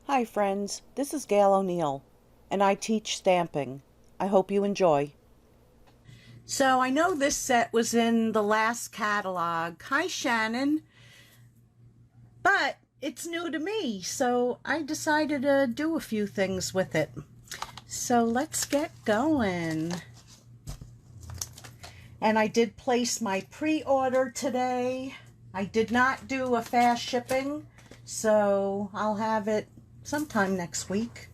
Hi friends, this is Gail O'Neill, and I teach stamping. I hope you enjoy. So I know this set was in the last catalog. Hi Shannon, but it's new to me, so I decided to do a few things with it. So let's get going. And I did place my pre-order today. I did not do a fast shipping, so I'll have it sometime next week.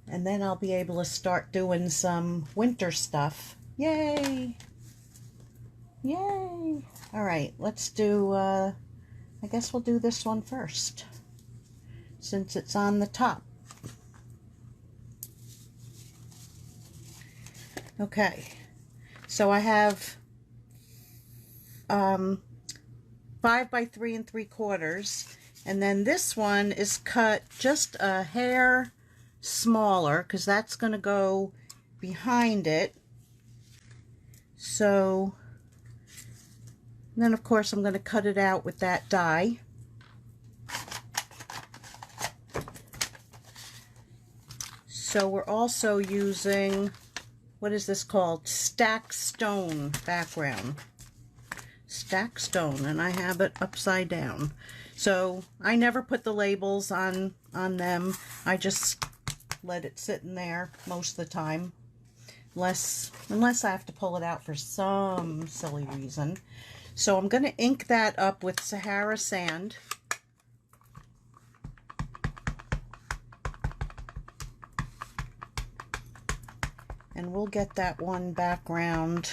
And then I'll be able to start doing some winter stuff. Yay! Yay! Alright, let's do, I guess we'll do this one first, since it's on the top. Okay, so I have 5 by 3 3/4, and then this one is cut just a hair smaller because that's going to go behind it. So then of course I'm going to cut it out with that die. So we're also using, what is this called? Stack stone background. Stack stone, and I have it upside down. So I never put the labels on them. I just let it sit in there most of the time, unless I have to pull it out for some silly reason. So I'm going to ink that up with Sahara sand. And we'll get that one background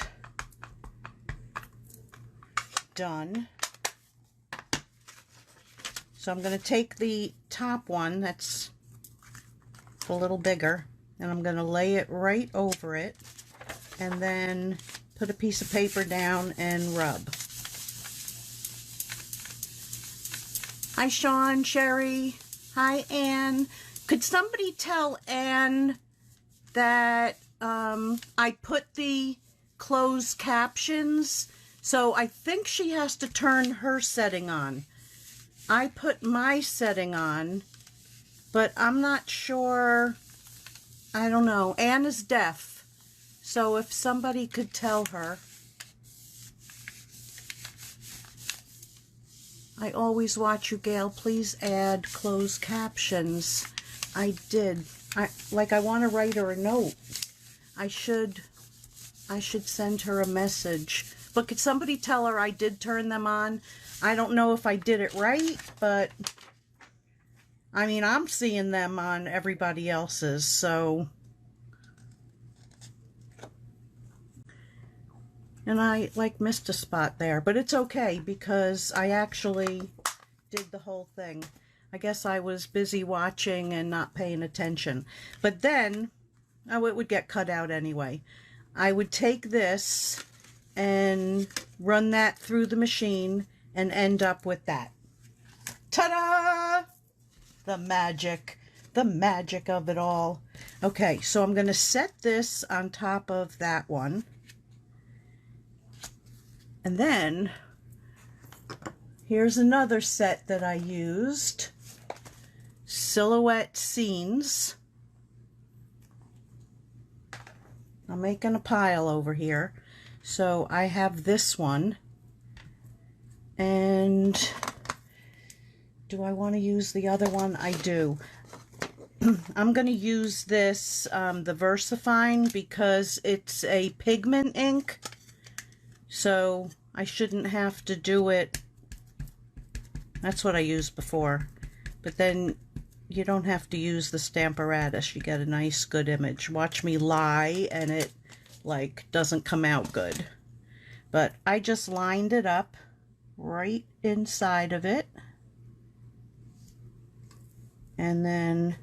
done. So I'm going to take the top one that's a little bigger, and I'm going to lay it right over it, and then put a piece of paper down and rub. Hi Sean, Sherry. Hi Anne. Could somebody tell Anne that I put the closed captions, so I think she has to turn her setting on. I put my setting on, but I'm not sure. I don't know. Anne is deaf, so if somebody could tell her. I always watch you, Gail. Please add closed captions. I did. I want to write her a note. I should send her a message. But could somebody tell her I did turn them on? I don't know if I did it right, but I mean, I'm seeing them on everybody else's, so. And I missed a spot there, but it's okay because I actually did the whole thing. I guess I was busy watching and not paying attention. But then, oh, it would get cut out anyway. I would take this and run that through the machine and end up with that. Ta-da! The magic of it all. Okay, so I'm going to set this on top of that one. And then, here's another set that I used. Silhouette Scenes. I'm making a pile over here. So I have this one. And do I want to use the other one? I do. I'm going to use this, the VersaFine, because it's a pigment ink. So I shouldn't have to do it. That's what I used before. But then you don't have to use the Stamparatus. You get a nice, good image. Watch me lie and it doesn't come out good. But I just lined it up right inside of it. And then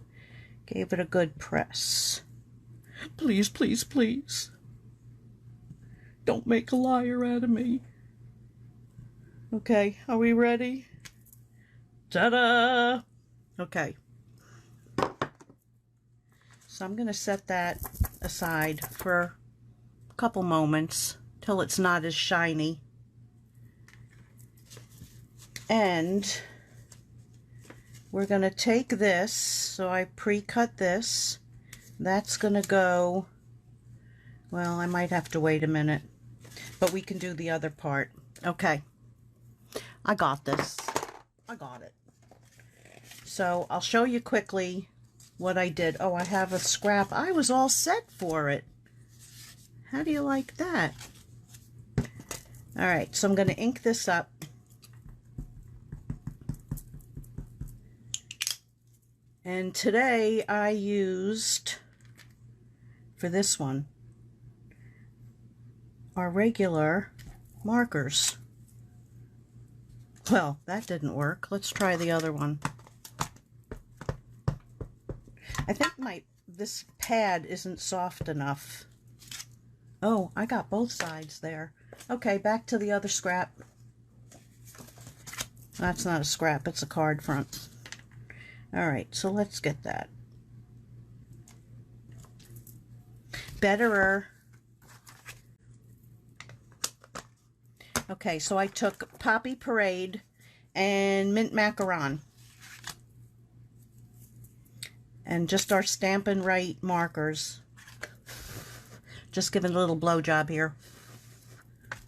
gave it a good press. Please, please, please. Don't make a liar out of me. Okay, are we ready? Ta-da! Okay. So I'm going to set that aside for a couple moments till it's not as shiny. And we're going to take this, so I pre-cut this. That's going to go, well, I might have to wait a minute, but we can do the other part. Okay, I got this. I got it. So I'll show you quickly what I did. Oh, I have a scrap. I was all set for it. How do you like that? All right, so I'm going to ink this up. And today I used, for this one, our regular markers. Well, that didn't work. Let's try the other one. I think this pad isn't soft enough. Oh, I got both sides there. Okay, back to the other scrap. That's not a scrap, it's a card front. All right, so let's get that. Betterer. Okay, so I took Poppy Parade and Mint Macaron. And just our Stampin' Right markers. Just giving a little blowjob here.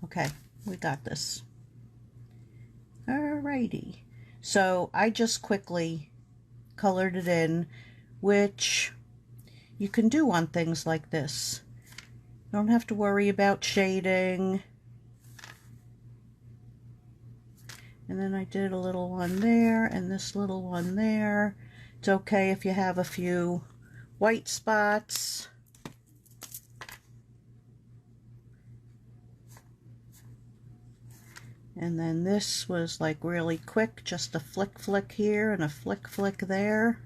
Okay, we got this. Alrighty. So I just quickly colored it in, which you can do on things like this. You don't have to worry about shading. And then I did a little one there and this little one there. It's okay if you have a few white spots. And then this was like really quick, just a flick here and a flick there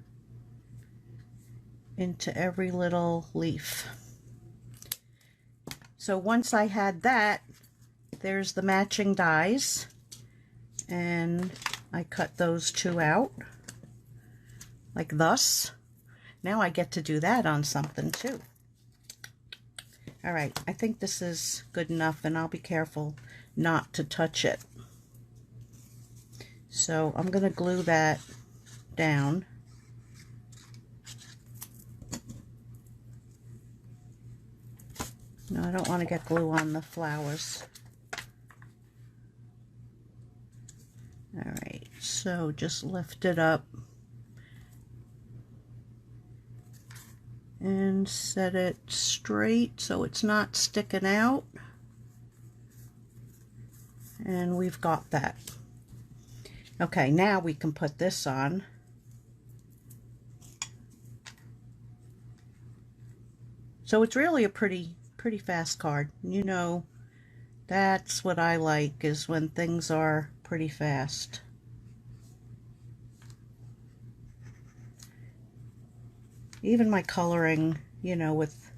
into every little leaf. So once I had that, there's the matching dies, and I cut those two out like thus. Now I get to do that on something too. All right, I think this is good enough, and I'll be careful not to touch it. So I'm going to glue that down. No, I don't want to get glue on the flowers. All right, so just lift it up and set it straight so it's not sticking out. And we've got that. Okay, now we can put this on. So it's really a pretty fast card. You know, that's what I like, is when things are pretty fast. Even my coloring, you know, with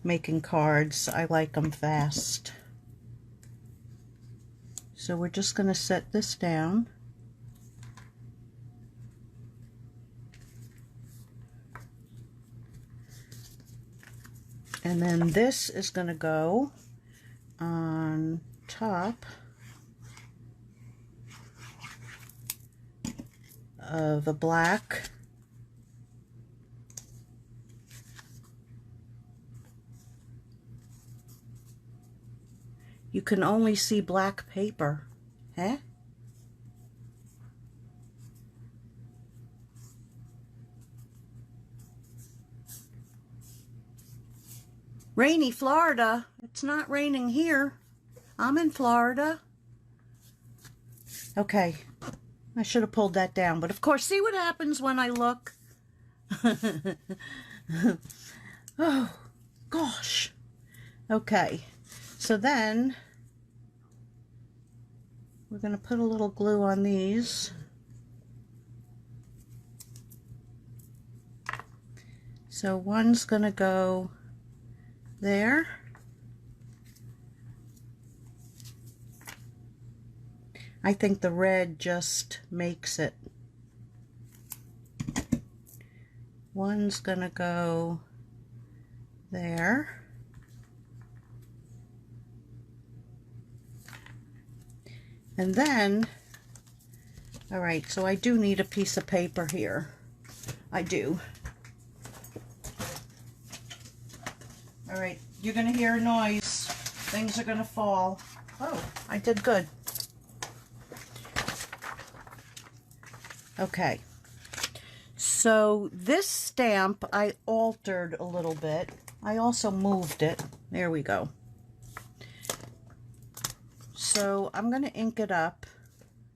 making cards, I like them fast. So we're just going to set this down. And then this is going to go on top of a black. You can only see black paper, huh? Rainy Florida. It's not raining here. I'm in Florida. Okay, I should have pulled that down, but of course, see what happens when I look. Oh, gosh. Okay, so then we're going to put a little glue on these. So one's going to go there. I think the red just makes it. One's going to go there. And then All right, so I do need a piece of paper here. I do. All right, you're gonna hear a noise. Things are gonna fall. Oh, I did good. Okay. So this stamp I altered a little bit. I also moved it. There we go. So I'm going to ink it up.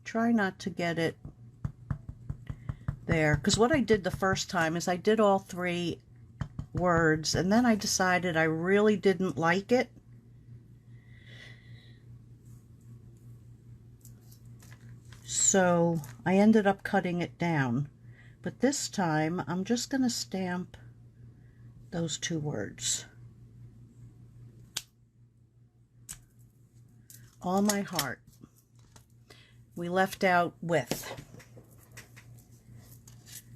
Try not to get it there. Because what I did the first time is I did all 3 words and then I decided I really didn't like it. So I ended up cutting it down. But this time I'm just going to stamp those 2 words. All my heart. We left out with.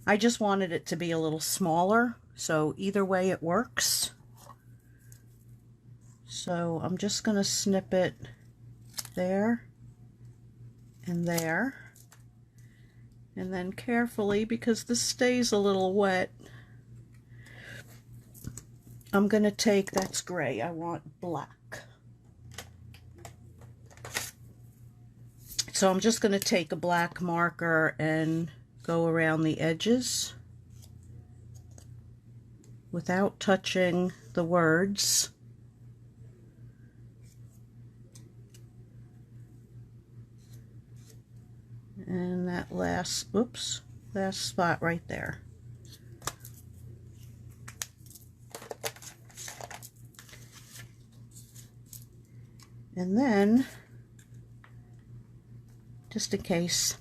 I just wanted it to be a little smaller, so either way it works. So I'm just going to snip it there and there. And then carefully, because this stays a little wet, I'm going to take, that's gray, I want black. So I'm just going to take a black marker and go around the edges without touching the words. And that last, oops, last spot right there. And then, just in case,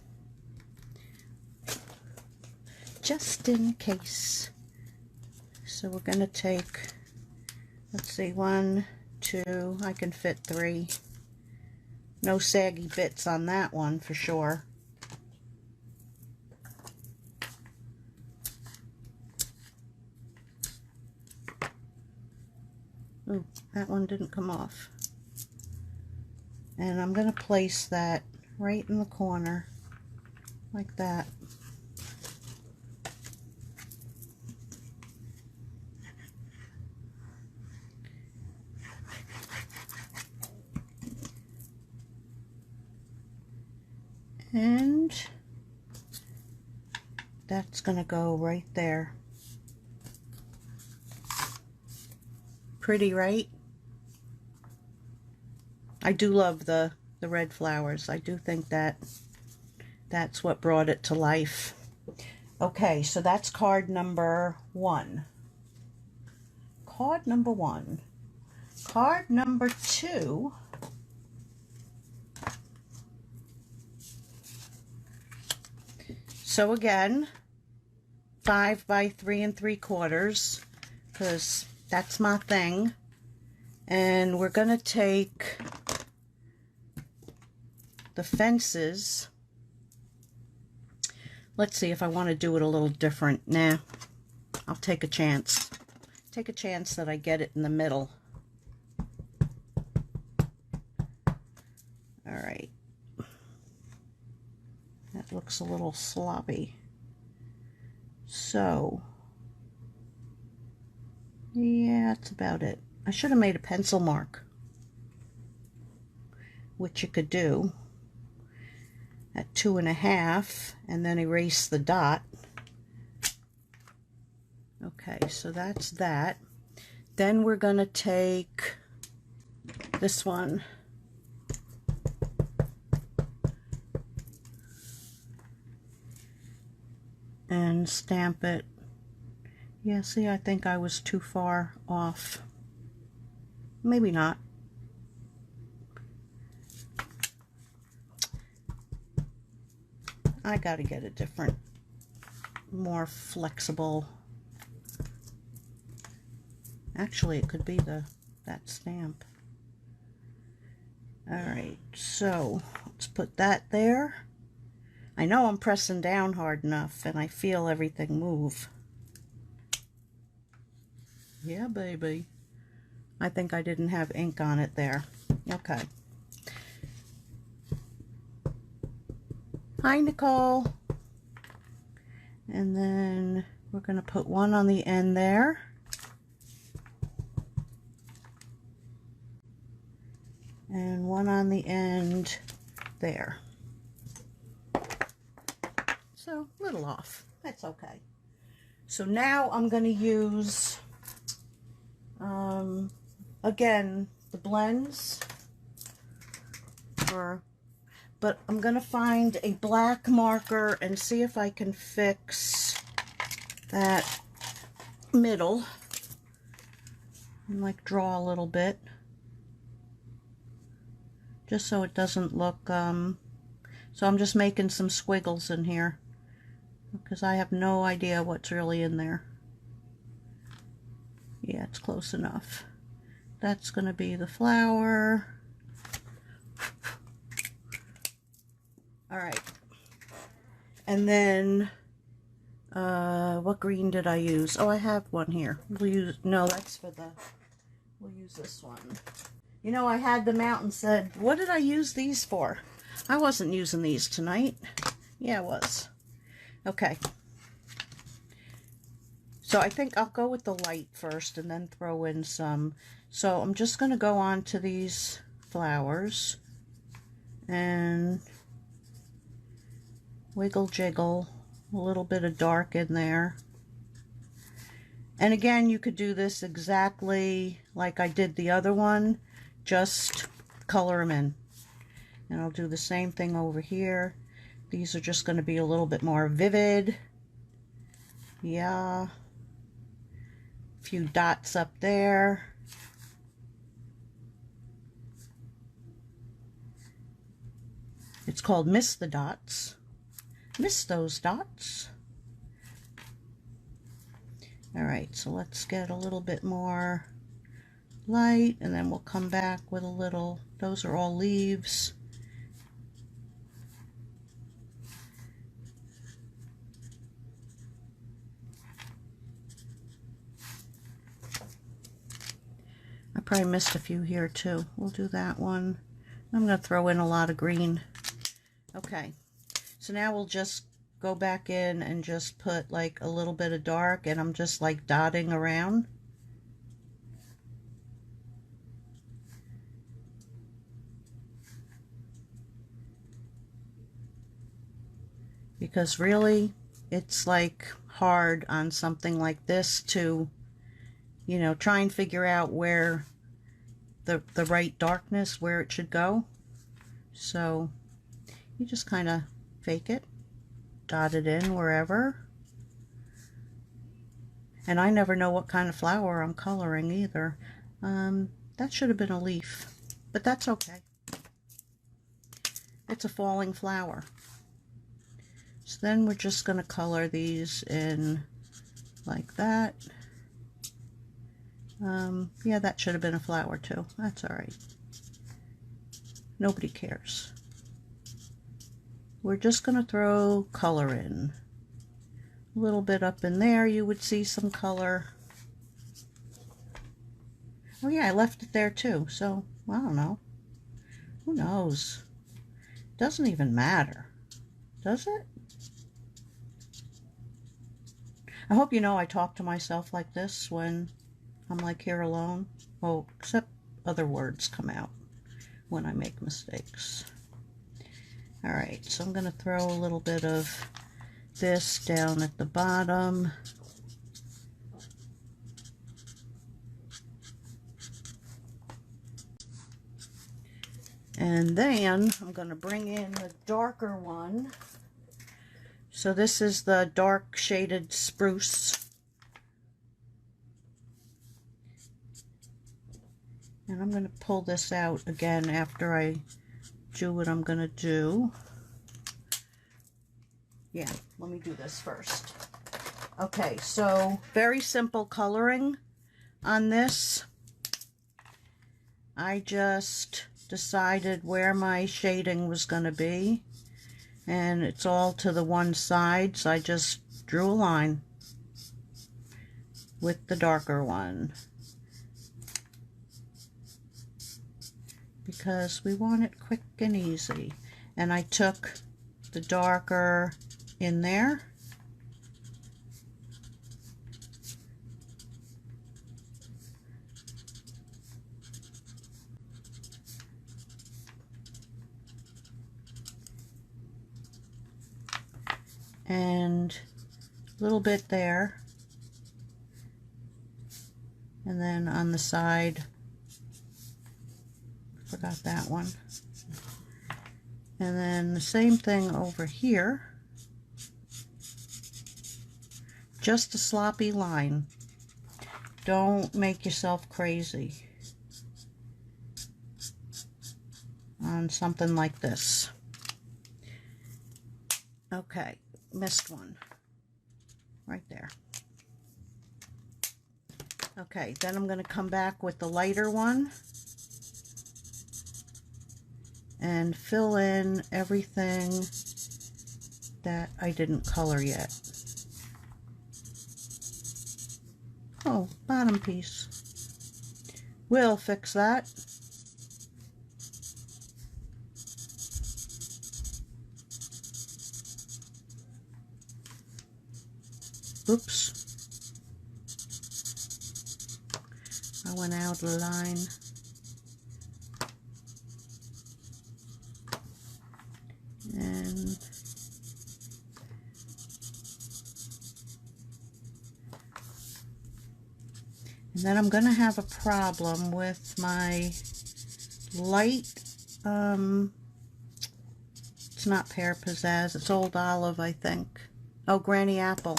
so we're going to take, let's see, 1, 2, I can fit 3. No saggy bits on that one for sure. Ooh, that one didn't come off. And I'm going to place that right in the corner, like that. And that's going to go right there. Pretty, right? I do love the red flowers. I do think that that's what brought it to life. Okay, so that's card number 1. Card number 1. Card number 2. So again, 5 by 3 3/4, because that's my thing. And we're going to take the fences. Let's see if I want to do it a little different. Nah, I'll take a chance. Take a chance that I get it in the middle. All right. That looks a little sloppy. So, yeah, that's about it. I should have made a pencil mark, which you could do at 2.5 and then erase the dot. Okay, so that's that. Then we're going to take this one and stamp it. Yeah, see, I think I was too far off. Maybe not. I gotta get a different, more flexible. Actually, it could be that stamp. All right, so let's put that there. I know I'm pressing down hard enough and I feel everything move. Yeah, baby. I think I didn't have ink on it there. Okay. Hi, Nicole. And then we're going to put one on the end there. And one on the end there. So a little off. That's okay. So now I'm going to use, again, the blends. But I'm going to find a black marker and see if I can fix that middle. And like draw a little bit. Just so it doesn't look, so I'm just making some squiggles in here because I have no idea what's really in there. Yeah, it's close enough. That's going to be the flower. All right. And then, what green did I use? Oh, I have one here. We'll use, no, that's for the, we'll use this one. You know, I had them out and said, what did I use these for? I wasn't using these tonight. Yeah, I was. Okay. So I think I'll go with the light first and then throw in some. So I'm just going to go on to these flowers and wiggle jiggle, a little bit of dark in there. And again, you could do this exactly like I did the other one. Just color them in. And I'll do the same thing over here. These are just going to be a little bit more vivid. Yeah. A few dots up there. It's called Miss the Dots. Miss those dots. Alright, so let's get a little bit more light, and then we'll come back with a little, those are all leaves. I probably missed a few here too. We'll do that one. I'm going to throw in a lot of green. Okay, so now we'll just go back in and just put like a little bit of dark, and I'm just like dotting around. Because really, it's like hard on something like this to, you know, try and figure out where the right darkness, where it should go. So you just kind of fake it, dot it in wherever. And I never know what kind of flower I'm coloring either. That should have been a leaf, but that's okay. It's a falling flower. So then we're just going to color these in like that. Yeah, that should have been a flower too. That's all right. Nobody cares. We're just going to throw color in. A little bit up in there, you would see some color. Oh yeah, I left it there too, so I don't know. Who knows? Doesn't even matter, does it? I hope you know I talk to myself like this when I'm like here alone. Oh, except other words come out when I make mistakes. All right, so I'm going to throw a little bit of this down at the bottom. And then I'm going to bring in the darker one. So this is the dark shaded spruce. And I'm going to pull this out again after I do what I'm going to do. Yeah, let me do this first. Okay, so very simple coloring on this. I just decided where my shading was going to be, and it's all to the one side, so I just drew a line with the darker one because we want it quick and easy. And I took the darker in there. And a little bit there. And then on the side, forgot that one. And then the same thing over here. Just a sloppy line. Don't make yourself crazy on something like this. Okay, missed one right there. Okay, then I'm going to come back with the lighter one and fill in everything that I didn't color yet. Oh, bottom piece. We'll fix that. Oops. I went out of the line. And then I'm going to have a problem with my light, it's not pear pizzazz, it's old olive, I think. Oh, Granny Apple.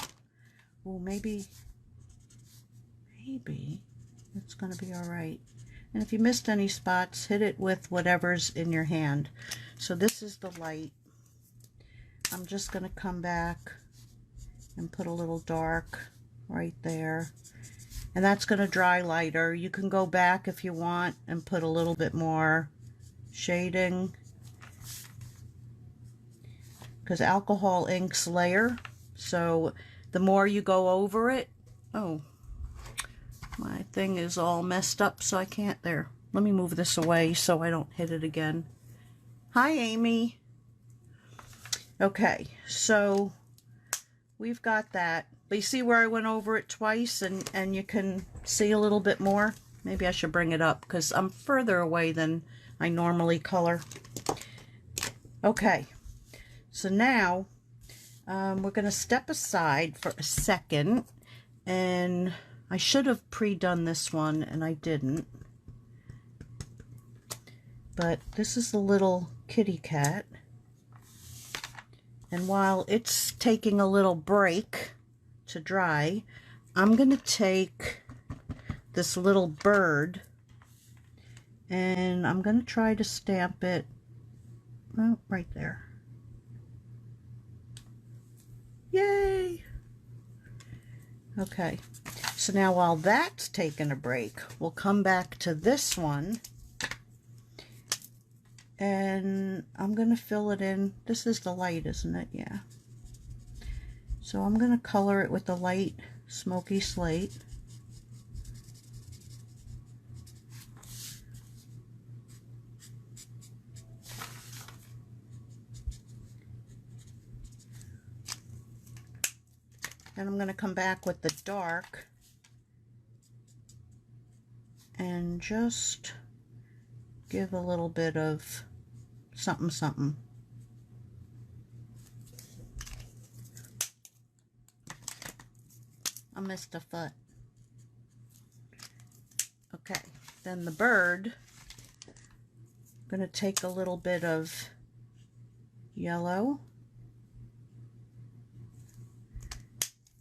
Oh, maybe it's going to be all right. And if you missed any spots, hit it with whatever's in your hand. So this is the light. I'm just going to come back and put a little dark right there. And that's going to dry lighter. You can go back if you want and put a little bit more shading, because alcohol inks layer. So the more you go over it, oh, my thing is all messed up, so I can't there. Let me move this away so I don't hit it again. Hi, Amy. Okay, so we've got that. But you see where I went over it twice, and you can see a little bit more? Maybe I should bring it up because I'm further away than I normally color. Okay, so now we're going to step aside for a second, and I should have pre-done this one, and I didn't. But this is the little kitty cat. And while it's taking a little break to dry, I'm going to take this little bird and I'm going to try to stamp it right there. Yay! Okay, so now while that's taking a break, we'll come back to this one and I'm going to fill it in. This is the light, isn't it? Yeah. So I'm going to color it with the light smoky slate. Then I'm going to come back with the dark and just give a little bit of something something. I missed a foot. Okay, then the bird, I'm going to take a little bit of yellow.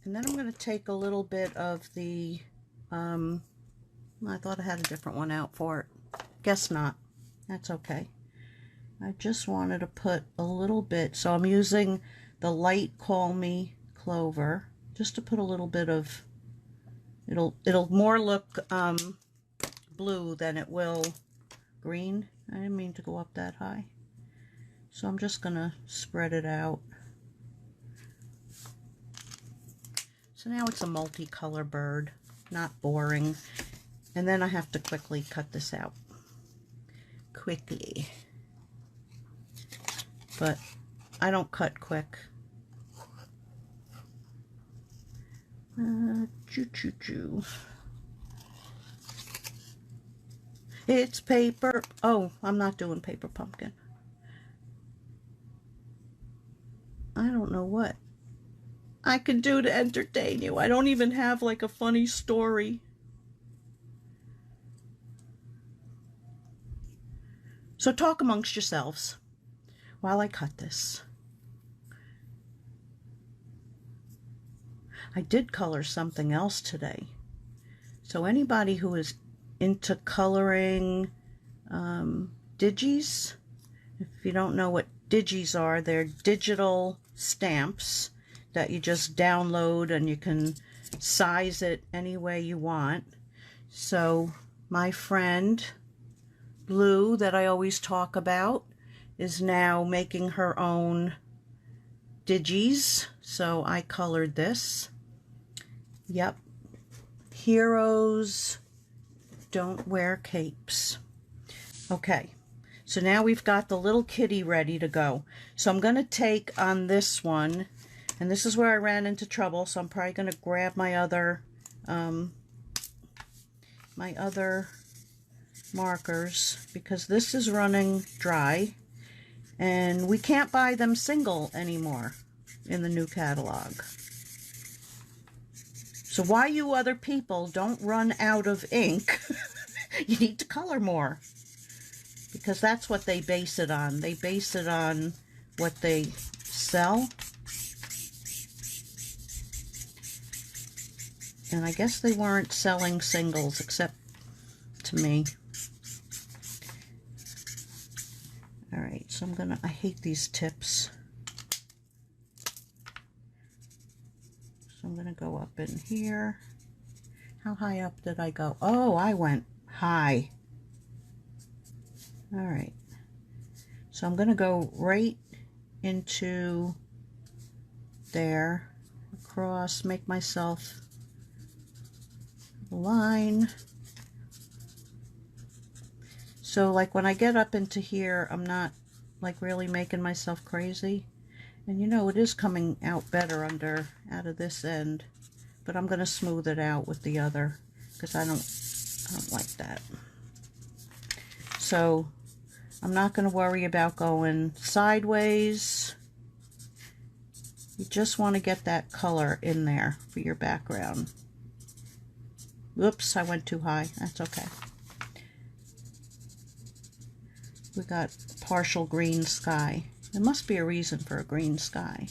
And then I'm going to take a little bit of the, I thought I had a different one out for it. Guess not. That's okay. I just wanted to put a little bit, so I'm using the light Call Me Clover, just to put a little bit of, it'll more look blue than it will green. I didn't mean to go up that high. So I'm just going to spread it out. So now it's a multicolor bird, not boring. And then I have to quickly cut this out. Quickly. But I don't cut quick. Choo choo choo. It's paper. Oh, I'm not doing paper pumpkin. I don't know what I can do to entertain you. I don't even have like a funny story. So talk amongst yourselves while I cut this. I did color something else today. So anybody who is into coloring digis, if you don't know what digis are, they're digital stamps that you just download and you can size it any way you want. So my friend Blue that I always talk about is now making her own digis. So I colored this. Yep. Heroes don't wear capes. Okay. So now we've got the little kitty ready to go. So I'm going to take on this one, and this is where I ran into trouble, so I'm probably going to grab my other markers, because this is running dry, and we can't buy them single anymore in the new catalog. So why you other people don't run out of ink, you need to color more. Because that's what they base it on. They base it on what they sell. And I guess they weren't selling singles, except to me. Alright, so I hate these tips. So I'm gonna go up in here. How high up did I go? Oh, I went high. All right, so I'm going to go right into there, across, make myself a line. So like when I get up into here, I'm not like really making myself crazy. And you know, it is coming out better out of this end, but I'm going to smooth it out with the other because I don't like that. So I'm not going to worry about going sideways. You just want to get that color in there for your background. Whoops, I went too high. That's okay. We got partial green sky. There must be a reason for a green sky.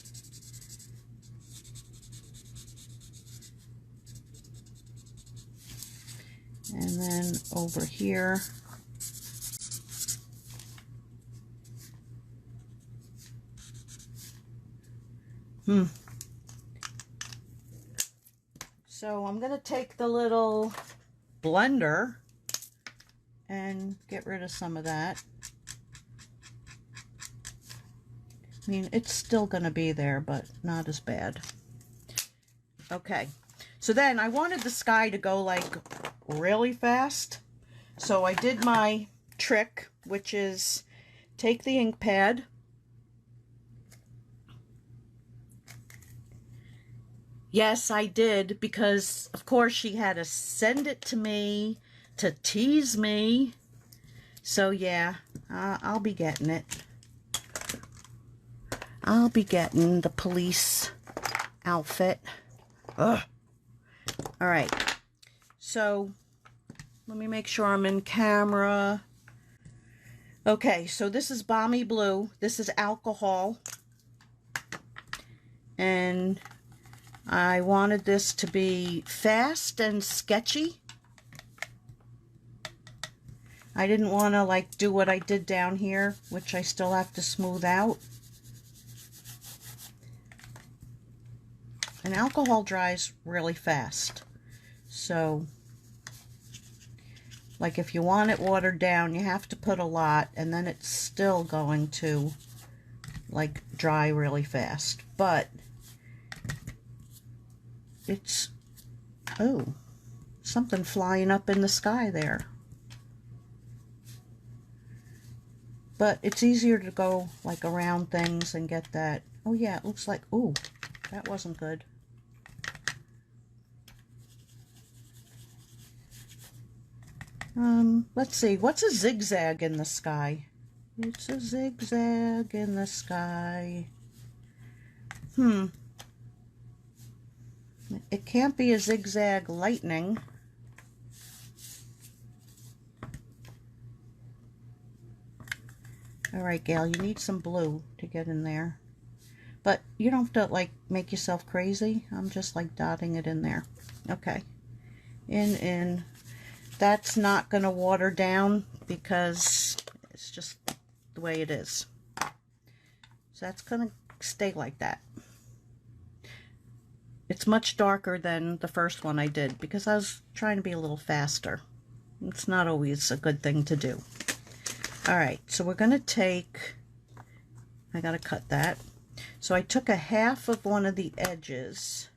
And then over here, so I'm going to take the little blender and get rid of some of that. I mean, it's still going to be there, but not as bad. Okay, so then I wanted the sky to go like really fast. So I did my trick, which is take the ink pad, yes, I did, because of course she had to send it to me to tease me. So yeah, I'll be getting it. I'll be getting the police outfit. Ugh. All right, so let me make sure I'm in camera. Okay, so this is Balmy Blue. This is alcohol. And I wanted this to be fast and sketchy. I didn't want to like do what I did down here, which I still have to smooth out. And alcohol dries really fast. So, like if you want it watered down, you have to put a lot, and then it's still going to like dry really fast. But it's, oh, something flying up in the sky there. But it's easier to go like around things and get that. Oh yeah, it looks like, ooh, that wasn't good. Let's see, what's a zigzag in the sky? It's a zigzag in the sky. It can't be a zigzag lightning. All right, Gail, you need some blue to get in there. But you don't have to, like, make yourself crazy. I'm just, like, dotting it in there. Okay. In. That's not going to water down because it's just the way it is. So that's going to stay like that. It's much darker than the first one I did because I was trying to be a little faster. It's not always a good thing to do. All right, so we're going to take, I got to cut that. So I took a half of one of the edges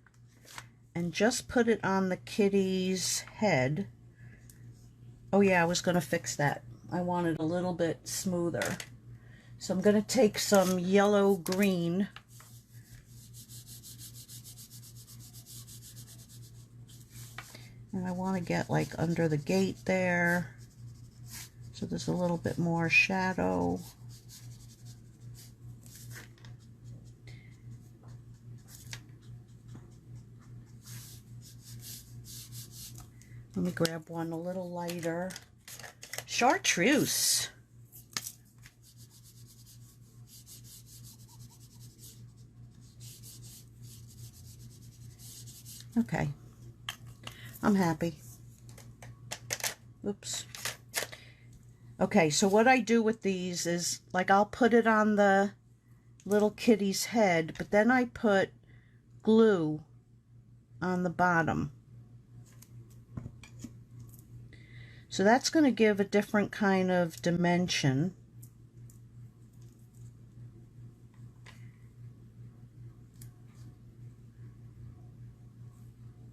and just put it on the kitty's head. Oh yeah, I was going to fix that. I want it a little bit smoother. So I'm going to take some yellow green. And I want to get like under the gate there. So there's a little bit more shadow. Let me grab one a little lighter. Chartreuse. Okay. I'm happy. Oops. Okay, so what I do with these is, like, I'll put it on the little kitty's head, but then I put glue on the bottom. So that's going to give a different kind of dimension.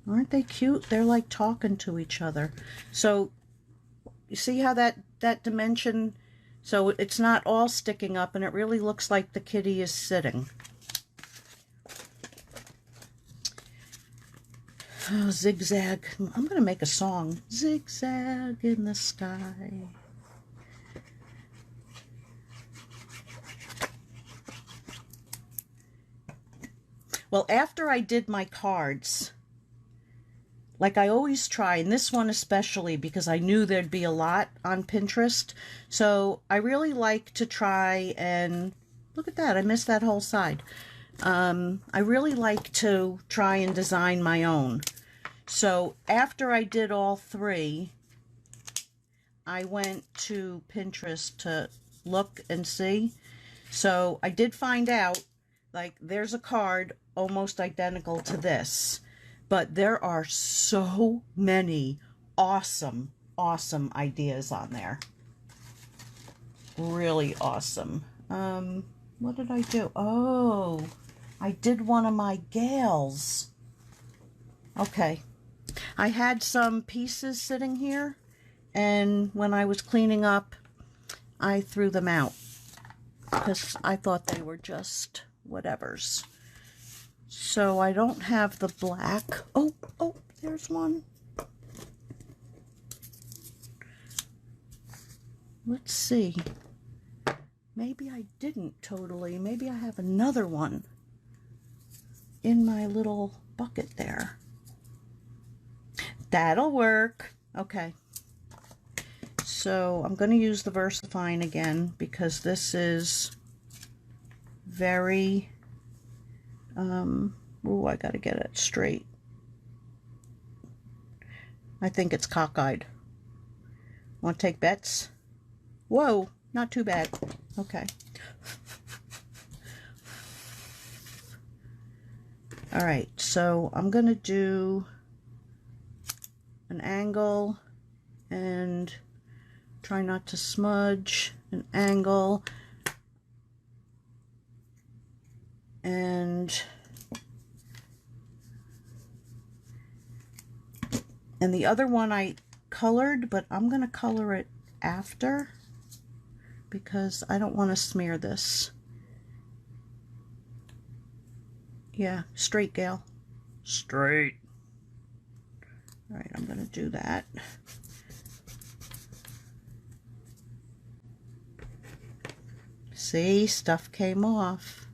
Aren't they cute? They're like talking to each other. So you see how that dimension, so it's not all sticking up and it really looks like the kitty is sitting. Oh, zigzag. I'm going to make a song. Zigzag in the sky. Well, after I did my cards, like I always try, and this one especially because I knew there'd be a lot on Pinterest, so I really like to try and, look at that, I missed that whole side. I really like to try and design my own. So after I did all three, I went to Pinterest to look and see. So I did find out, like, there's a card almost identical to this, but there are so many awesome, awesome ideas on there. Really awesome. What did I do? Oh, I did one of my gals. Okay. I had some pieces sitting here, and when I was cleaning up, I threw them out because I thought they were just whatevers. So I don't have the black. Oh, there's one. Let's see. Maybe I didn't totally. Maybe I have another one in my little bucket there. That'll work. Okay. So I'm going to use the VersaFine again because this is very, oh, I got to get it straight. I think it's cockeyed. Want to take bets? Whoa, not too bad. Okay. All right, so I'm going to do an angle and try not to smudge, an angle, and the other one I colored, but I'm going to color it after. because I don't want to smear this. Yeah, straight, Gail. Straight. All right, I'm going to do that. See, stuff came off.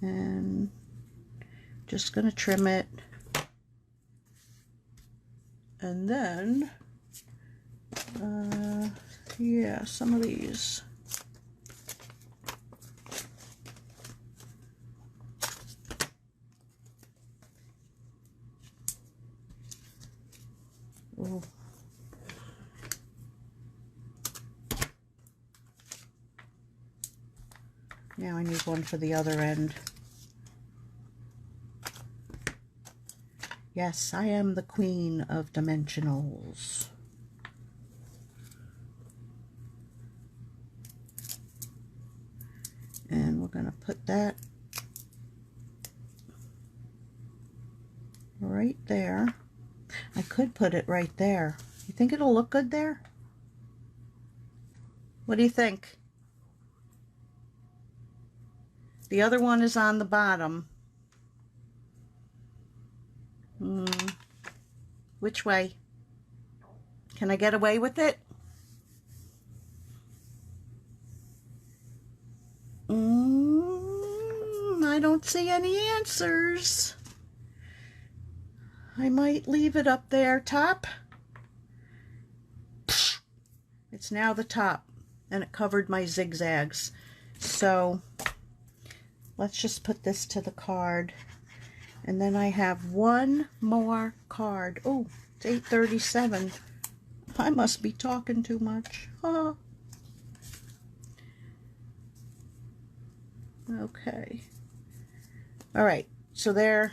And just going to trim it. And then, yeah, some of these. Ooh. Now I need one for the other end. Yes, I am the queen of dimensionals. And we're going to put that right there. I could put it right there. You think it'll look good there? What do you think? The other one is on the bottom. Which way? Can I get away with it? I don't see any answers. I might leave it up there top. It's now the top, and it covered my zigzags. So let's just put this to the card. And then I have one more card. Oh, it's 8:37. I must be talking too much. Huh. Okay. All right. So there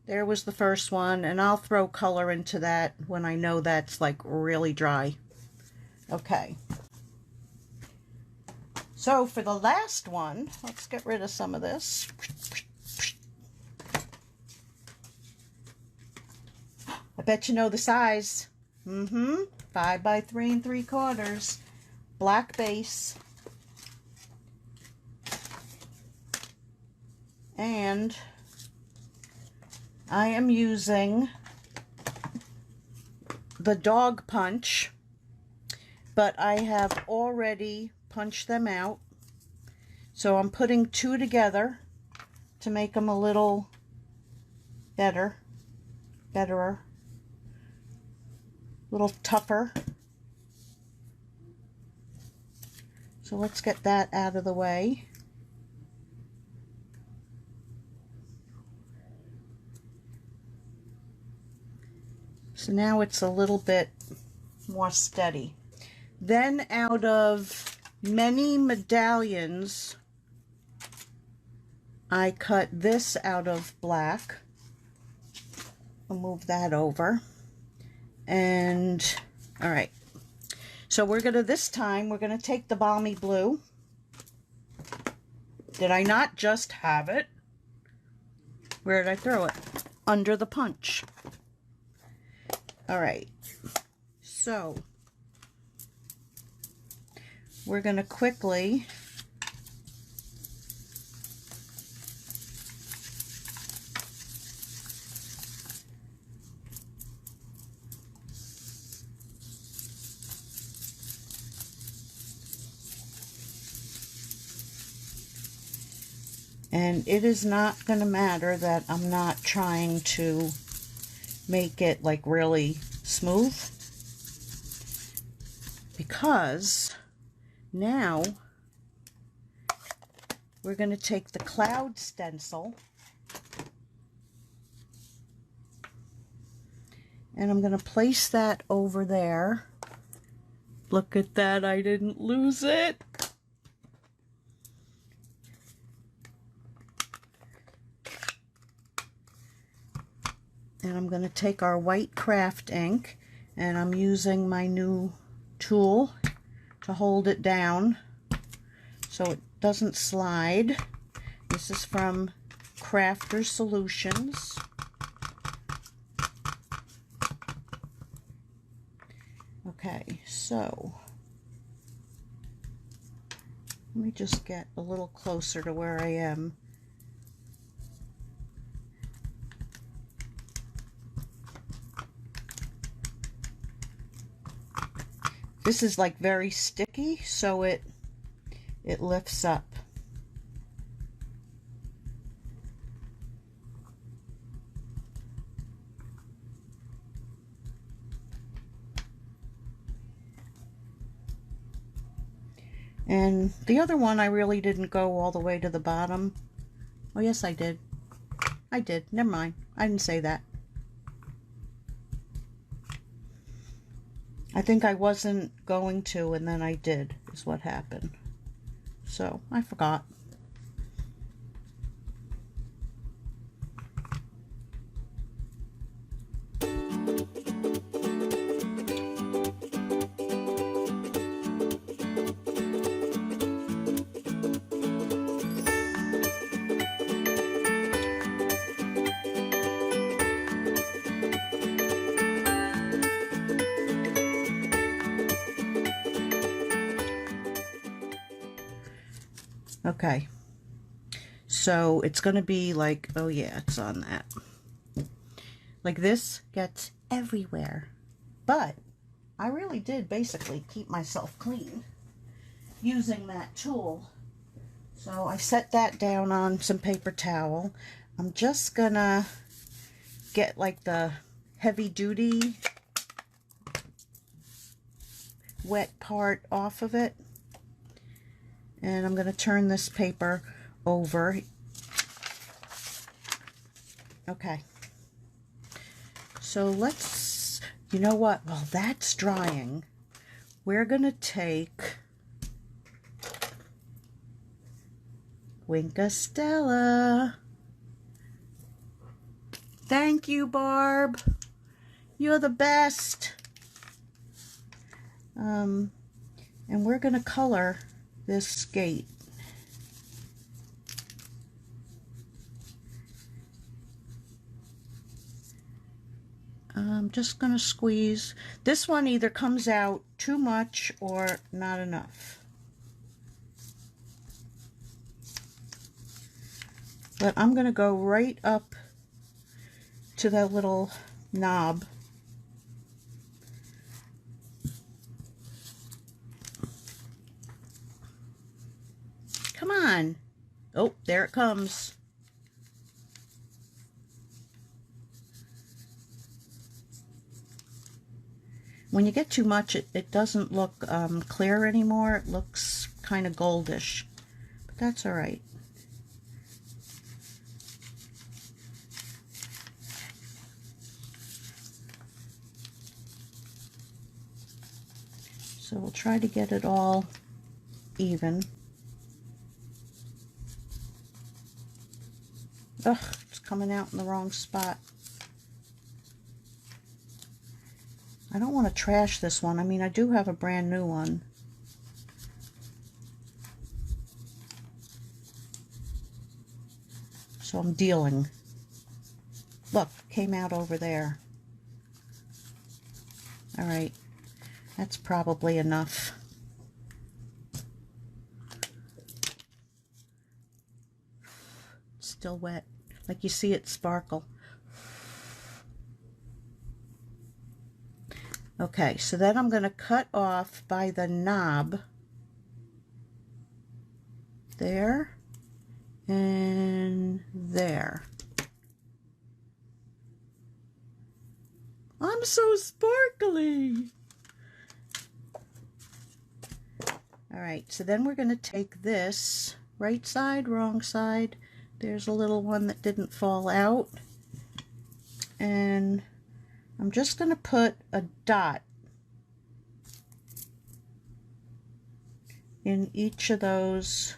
was the first one, and I'll throw color into that when I know that's like really dry. Okay. So for the last one, let's get rid of some of this. I bet you know the size. 5 by 3 3/4. Black base. And I am using the dog punch, but I have already punched them out. So I'm putting two together to make them a little betterer. Little tougher. So let's get that out of the way. So now it's a little bit more steady. Then out of many medallions, I cut this out of black. I'll move that over. And all right, so this time we're gonna take the balmy blue. Did I not just have it? Where did I throw it? Under the punch. All right, so we're gonna quickly and it is not going to matter that I'm not trying to make it like really smooth, because now we're going to take the cloud stencil and I'm going to place that over there. Look at that, I didn't lose it. And I'm going to take our white craft ink, and I'm using my new tool to hold it down so it doesn't slide. This is from Crafter Solutions. Okay, so Let me just get a little closer to where I am. This is like very sticky, so it lifts up. And the other one, I really didn't go all the way to the bottom. Oh, yes, I did. I did. Never mind. I didn't say that. I think I wasn't going to, and then I did, is what happened. So, I forgot. Okay, so it's going to be like, oh yeah, it's on that. Like this gets everywhere. But I really did basically keep myself clean using that tool. So I set that down on some paper towel. I'm just going to get like the heavy duty wet part off of it. And I'm going to turn this paper over. Okay. So let's, you know what? While that's drying, we're going to take Winka Stella. Thank you, Barb. You're the best. And we're going to color this skate. I'm just going to squeeze. This one either comes out too much or not enough. But I'm going to go right up to that little knob. Come on. Oh, there it comes. When you get too much, it doesn't look clear anymore. It looks kind of goldish, but that's all right. So we'll try to get it all even. Ugh, it's coming out in the wrong spot. I don't want to trash this one. I mean, I do have a brand new one. So I'm dealing. Look, came out over there. All right, that's probably enough. It's still wet. Like you see it sparkle. Okay, so then I'm going to cut off by the knob there and there. I'm so sparkly. All right, so then we're going to take this right side, wrong side. There's a little one that didn't fall out. And I'm just going to put a dot in each of those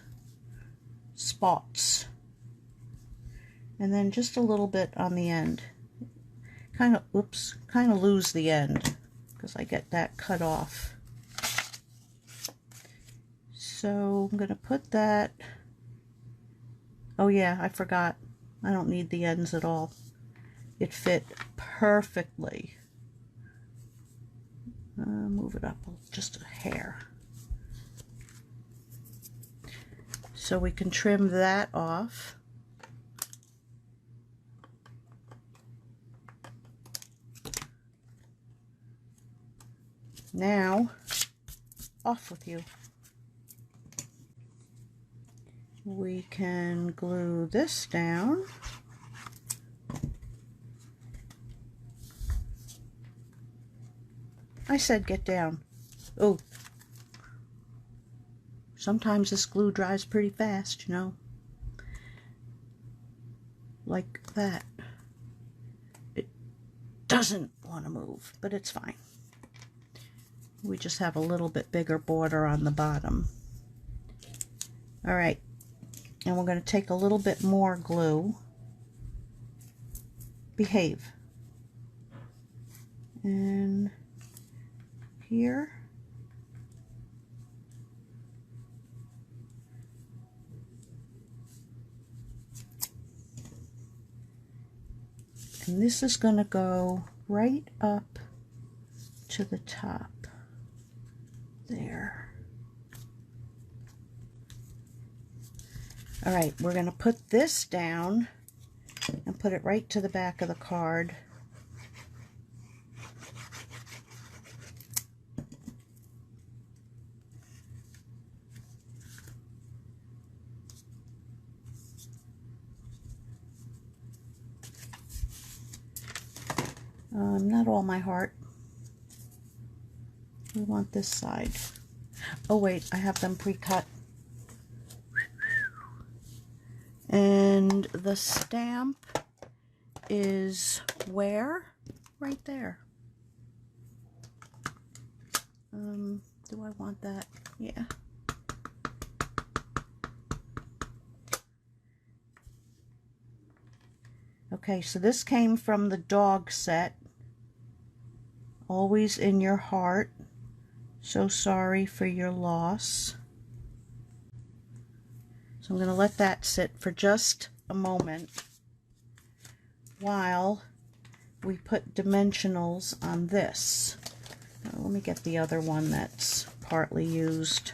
spots. And then just a little bit on the end. Kind of lose the end because I get that cut off. So I'm going to put that. Oh yeah, I forgot. I don't need the ends at all. It fit perfectly. Move it up just a hair. So we can trim that off. Now, off with you. We can glue this down. I said get down. Oh, sometimes this glue dries pretty fast, you know. Like that. It doesn't want to move, but it's fine. We just have a little bit bigger border on the bottom. All right, and we're going to take a little bit more glue. Behave. And here. And this is going to go right up to the top. There. All right, we're going to put this down and put it right to the back of the card. Not all my heart. We want this side. Oh wait, I have them pre-cut. And the stamp is where? Right there. Do I want that? Yeah. Okay, so this came from the dog set. Always in your heart. So sorry for your loss. So I'm going to let that sit for just a moment while we put dimensionals on this. Now, let me get the other one that's partly used.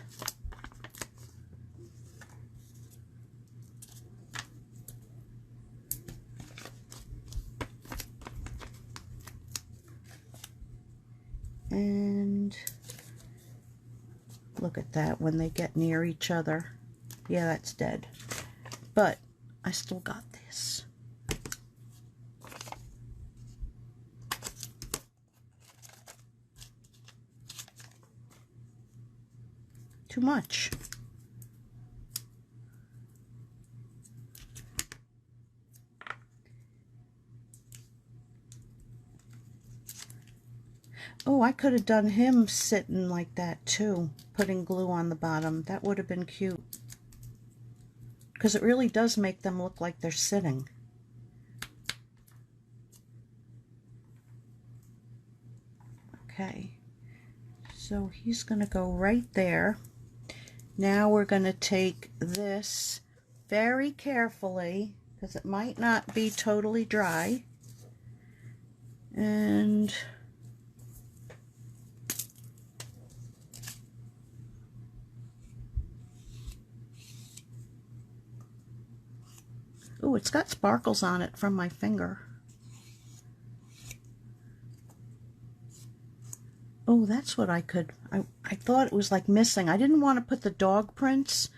And look at that when they get near each other. Yeah, that's dead. But I still got this. Too much. Oh, I could have done him sitting like that too, putting glue on the bottom. That would have been cute. Because it really does make them look like they're sitting. Okay, so he's going to go right there. Now we're going to take this very carefully, because it might not be totally dry, and oh, it's got sparkles on it from my finger. Oh, that's what I could, I thought it was like missing. I didn't want to put the dog prints,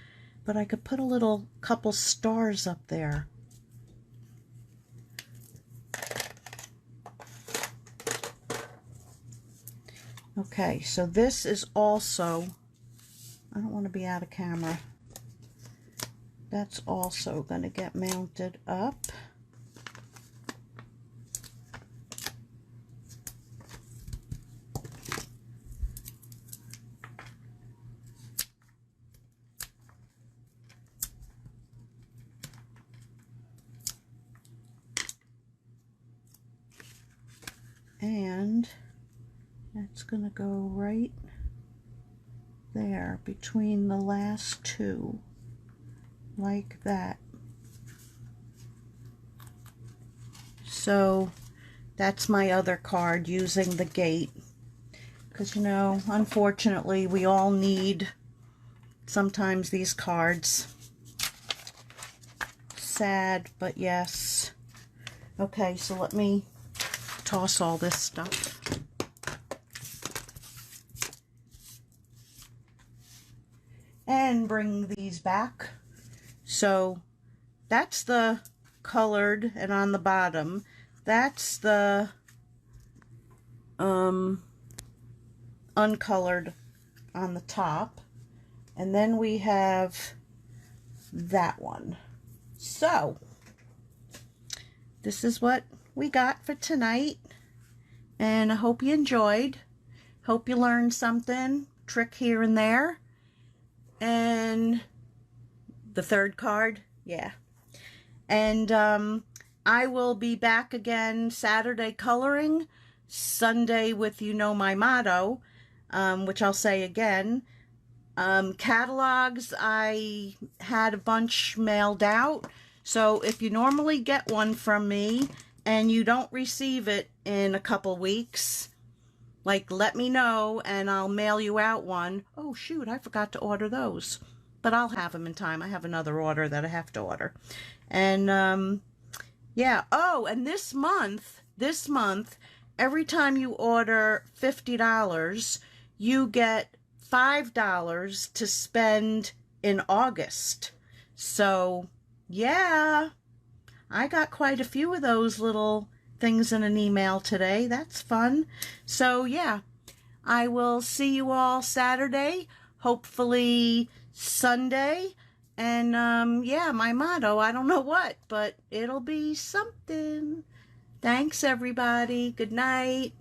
but I could put a little couple stars up there. Okay, so this is also, I don't want to be out of camera. That's also going to get mounted up. And that's going to go right there between the last two, like that. So that's my other card using the gate, because you know, unfortunately we all need sometimes these cards. sad, but yes. Okay, so let me toss all this stuff. And bring these back. So that's the colored, and on the bottom, that's the uncolored on the top. And then we have that one. So this is what we got for tonight, and I hope you enjoyed. Hope you learned something, trick here and there. And the third card, yeah. And I will be back again Saturday coloring, Sunday with You Know My Motto, which I'll say again. Catalogs, I had a bunch mailed out. So if you normally get one from me and you don't receive it in a couple weeks, like, let me know and I'll mail you out one. Oh, shoot, I forgot to order those. But I'll have them in time. I have another order that I have to order. And, yeah. Oh, and this month, every time you order $50, you get $5 to spend in August. So, yeah, I got quite a few of those little things in an email today. That's fun. So yeah, I will see you all Saturday, hopefully Sunday. And yeah, my motto, I don't know what, but it'll be something. Thanks everybody. Good night.